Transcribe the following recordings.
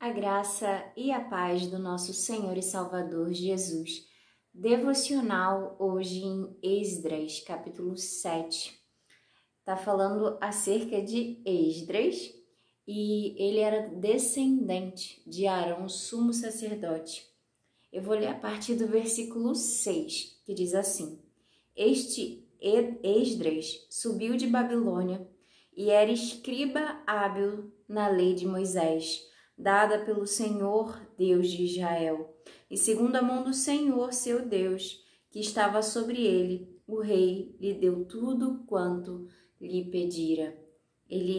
A graça e a paz do nosso Senhor e Salvador Jesus. Devocional hoje em Esdras, capítulo 7. Está falando acerca de Esdras e ele era descendente de Arão, sumo sacerdote. Eu vou ler a partir do versículo 6, que diz assim: Este Esdras subiu de Babilônia e era escriba hábil na lei de Moisés, dada pelo Senhor, Deus de Israel, e segundo a mão do Senhor, seu Deus, que estava sobre ele, o rei lhe deu tudo quanto lhe pedira. Ele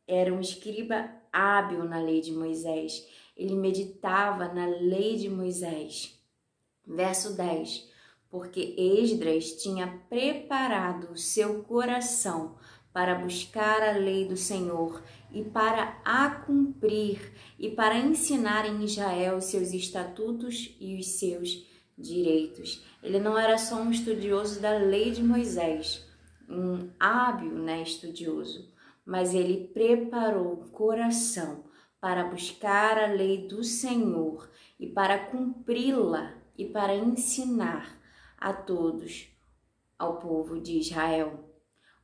era um escriba hábil na lei de Moisés. Ele meditava na lei de Moisés. Verso 10. Porque Esdras tinha preparado seu coração para buscar a lei do Senhor e para a cumprir e para ensinar em Israel os seus estatutos e os seus direitos. Ele não era só um estudioso da lei de Moisés, um hábil, estudioso, mas ele preparou o coração para buscar a lei do Senhor e para cumpri-la e para ensinar a todos, ao povo de Israel.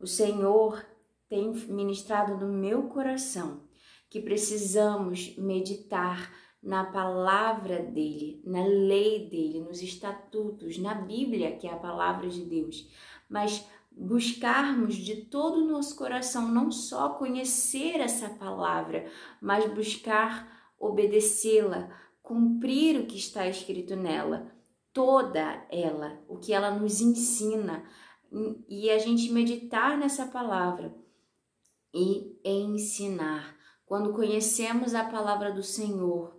O Senhor tem ministrado no meu coração que precisamos meditar na palavra dele, na lei dele, nos estatutos, na Bíblia, que é a palavra de Deus, mas buscarmos de todo o nosso coração não só conhecer essa palavra, mas buscar obedecê-la, cumprir o que está escrito nela, toda ela, o que ela nos ensina, e a gente meditar nessa palavra e ensinar. Quando conhecemos a palavra do Senhor,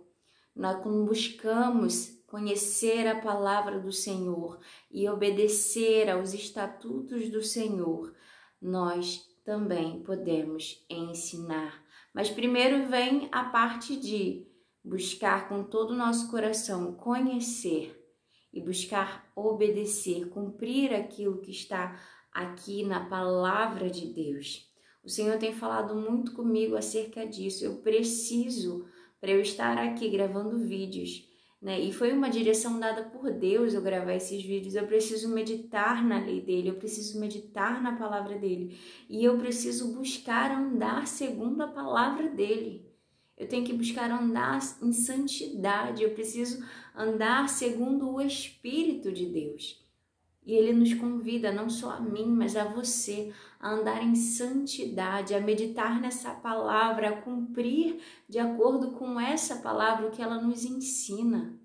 quando buscamos conhecer a palavra do Senhor e obedecer aos estatutos do Senhor, nós também podemos ensinar. Mas primeiro vem a parte de buscar com todo o nosso coração, conhecer e buscar obedecer, cumprir aquilo que está aqui na palavra de Deus. O Senhor tem falado muito comigo acerca disso. Eu preciso, para eu estar aqui gravando vídeos, e foi uma direção dada por Deus eu gravar esses vídeos, eu preciso meditar na lei dele, eu preciso meditar na palavra dele, e eu preciso buscar andar segundo a palavra dele. Eu tenho que buscar andar em santidade, eu preciso andar segundo o Espírito de Deus. E Ele nos convida, não só a mim, mas a você, a andar em santidade, a meditar nessa palavra, a cumprir de acordo com essa palavra o que ela nos ensina.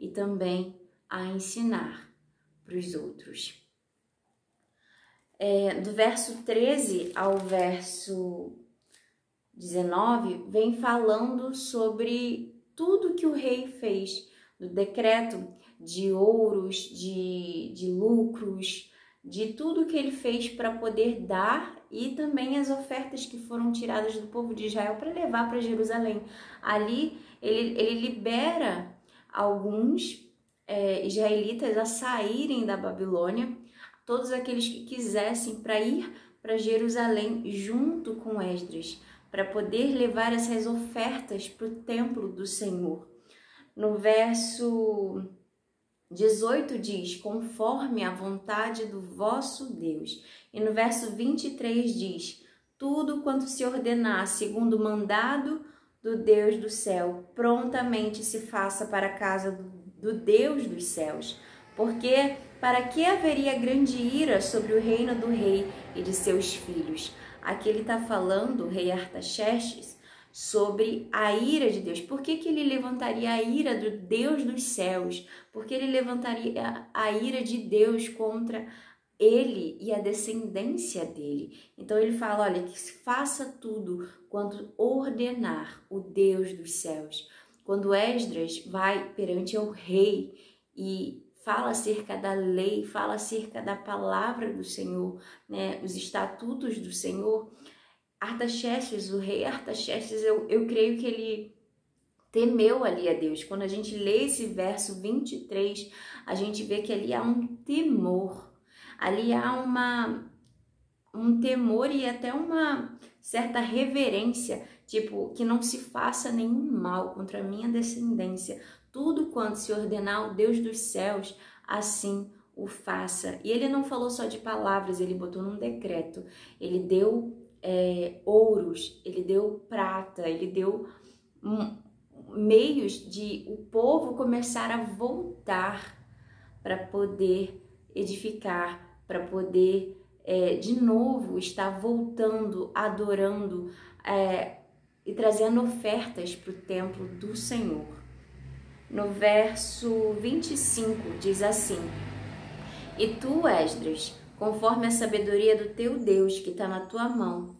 E também a ensinar para os outros. Do verso 13 ao verso 19, vem falando sobre tudo que o rei fez, do decreto de ouros, de lucros, de tudo que ele fez para poder dar e também as ofertas que foram tiradas do povo de Israel para levar para Jerusalém. Ali ele libera alguns israelitas a saírem da Babilônia, todos aqueles que quisessem, para ir para Jerusalém junto com Esdras, para poder levar essas ofertas para o templo do Senhor. No verso 18 diz, conforme a vontade do vosso Deus. E no verso 23 diz, tudo quanto se ordenar segundo o mandado do Deus do céu, prontamente se faça para a casa do Deus dos céus. Porque para que haveria grande ira sobre o reino do rei e de seus filhos? Aqui ele está falando, o rei Artaxerxes, sobre a ira de Deus. Por que ele levantaria a ira do Deus dos céus? Porque ele levantaria a ira de Deus contra ele e a descendência dele. Então ele fala, olha, que faça tudo quanto ordenar o Deus dos céus. Quando Esdras vai perante o rei e fala acerca da lei, fala acerca da palavra do Senhor, os estatutos do Senhor, Artaxerxes, o rei Artaxerxes, eu creio que ele temeu ali a Deus. Quando a gente lê esse verso 23, a gente vê que ali há um temor, ali há um temor e até uma certa reverência, tipo, que não se faça nenhum mal contra a minha descendência. Tudo quanto se ordenar o Deus dos céus, assim o faça. E ele não falou só de palavras, ele botou num decreto. Ele deu ouros, ele deu prata, ele deu meios de o povo começar a voltar para poder edificar, para poder de novo estar voltando, adorando e trazendo ofertas para o templo do Senhor. No verso 25 diz assim: E tu, Esdras, conforme a sabedoria do teu Deus que está na tua mão,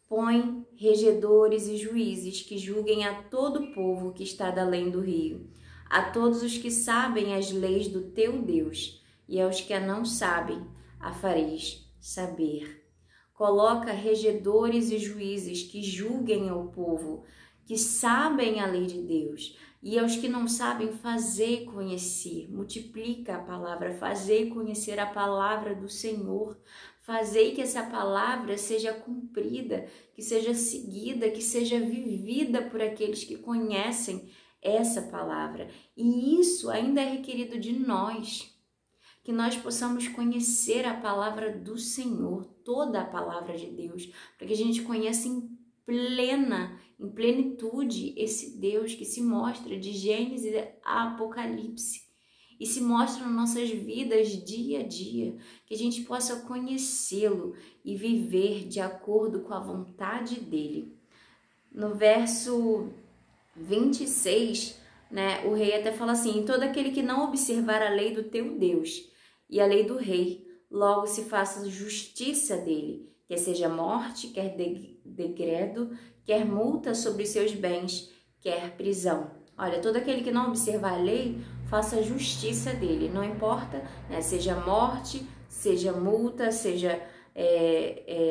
põe regedores e juízes que julguem a todo o povo que está da além do rio, a todos os que sabem as leis do teu Deus, e aos que a não sabem, a fareis saber. Coloca regedores e juízes que julguem ao povo, que sabem a lei de Deus, e aos que não sabem, fazer conhecer. Multiplica a palavra, fazer conhecer a palavra do Senhor. Fazer que essa palavra seja cumprida, que seja seguida, que seja vivida por aqueles que conhecem essa palavra. E isso ainda é requerido de nós, que nós possamos conhecer a palavra do Senhor, toda a palavra de Deus, para que a gente conheça em plenitude esse Deus que se mostra de Gênesis a Apocalipse e se mostra nas nossas vidas dia a dia, que a gente possa conhecê-lo e viver de acordo com a vontade dele. No verso 26, o rei até fala assim: todo aquele que não observar a lei do teu Deus e a lei do rei, logo se faça justiça dele, quer seja morte, quer degredo, quer multa sobre os seus bens, quer prisão. Olha, todo aquele que não observar a lei, faça justiça dele, não importa, seja morte, seja multa, seja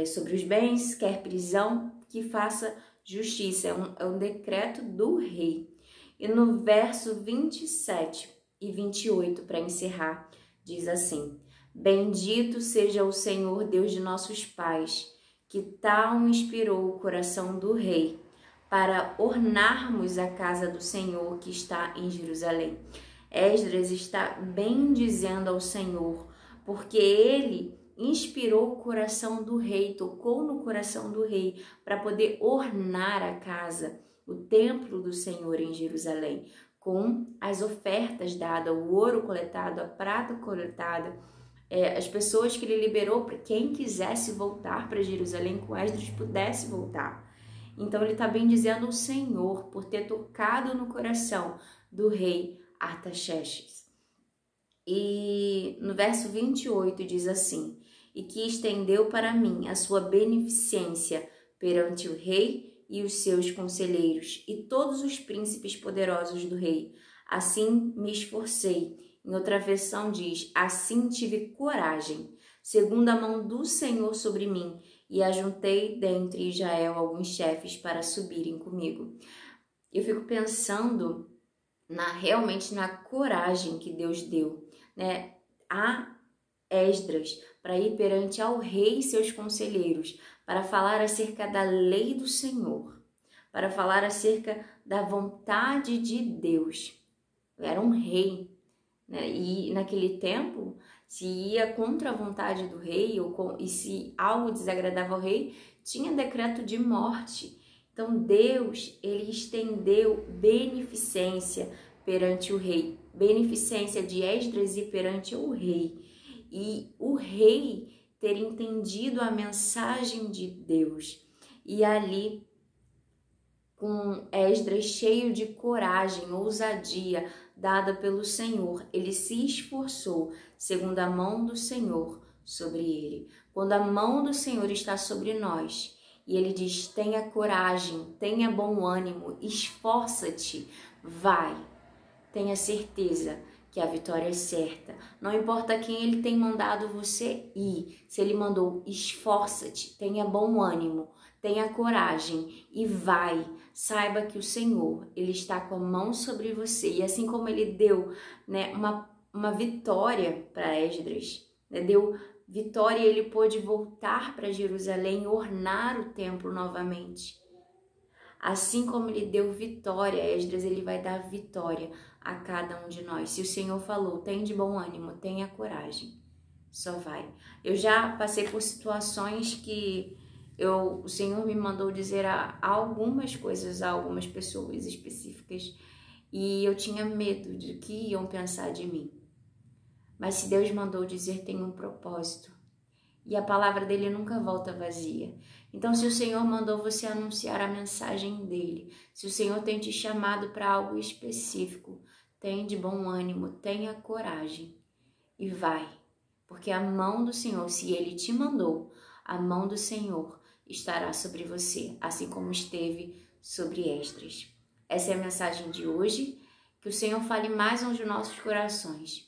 sobre os bens, quer prisão, que faça justiça. É um decreto do rei. E no verso 27 e 28, para encerrar, diz assim: Bendito seja o Senhor Deus de nossos pais, que tal inspirou o coração do rei para ornarmos a casa do Senhor que está em Jerusalém. Esdras está bendizendo ao Senhor, porque ele inspirou o coração do rei, tocou no coração do rei para poder ornar a casa, o templo do Senhor em Jerusalém, com as ofertas dadas, o ouro coletado, a prata coletada, as pessoas que ele liberou para quem quisesse voltar para Jerusalém com Esdras pudesse voltar. Então ele está bendizendo o Senhor por ter tocado no coração do rei Artaxerxes. E no verso 28 diz assim: E que estendeu para mim a sua beneficência perante o rei e os seus conselheiros e todos os príncipes poderosos do rei. Assim me esforcei. Em outra versão diz: assim tive coragem, segundo a mão do Senhor sobre mim, e ajuntei dentre Israel alguns chefes para subirem comigo. Eu fico pensando realmente na coragem que Deus deu, a Esdras para ir perante ao rei e seus conselheiros, para falar acerca da lei do Senhor, para falar acerca da vontade de Deus. Era um rei, e naquele tempo, se ia contra a vontade do rei e se algo desagradava ao rei, tinha decreto de morte. Então Deus, ele estendeu beneficência perante o rei, beneficência de Esdras e perante o rei. E o rei ter entendido a mensagem de Deus. E ali, com Esdras cheio de coragem, ousadia, dada pelo Senhor, ele se esforçou, segundo a mão do Senhor sobre ele. Quando a mão do Senhor está sobre nós, e ele diz: tenha coragem, tenha bom ânimo, esforça-te, vai, tenha certeza que a vitória é certa. Não importa quem ele tem mandado você ir, se ele mandou, esforça-te, tenha bom ânimo, tenha coragem e vai. Saiba que o Senhor, ele está com a mão sobre você. E assim como ele deu uma vitória para Esdras, deu vitória e ele pôde voltar para Jerusalém e ornar o templo novamente. Assim como ele deu vitória a Esdras, ele vai dar vitória a cada um de nós. Se o Senhor falou, tem de bom ânimo, tenha coragem, só vai. Eu já passei por situações que o Senhor me mandou dizer algumas coisas a algumas pessoas específicas e eu tinha medo de que iam pensar de mim. Mas se Deus mandou dizer, tem um propósito. E a palavra dele nunca volta vazia. Então, se o Senhor mandou você anunciar a mensagem dele, se o Senhor tem te chamado para algo específico, tenha de bom ânimo, tenha coragem e vai. Porque a mão do Senhor, se ele te mandou, a mão do Senhor estará sobre você, assim como esteve sobre Esdras. Essa é a mensagem de hoje. Que o Senhor fale mais aos nossos corações.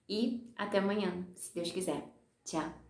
E até amanhã, se Deus quiser. Tchau.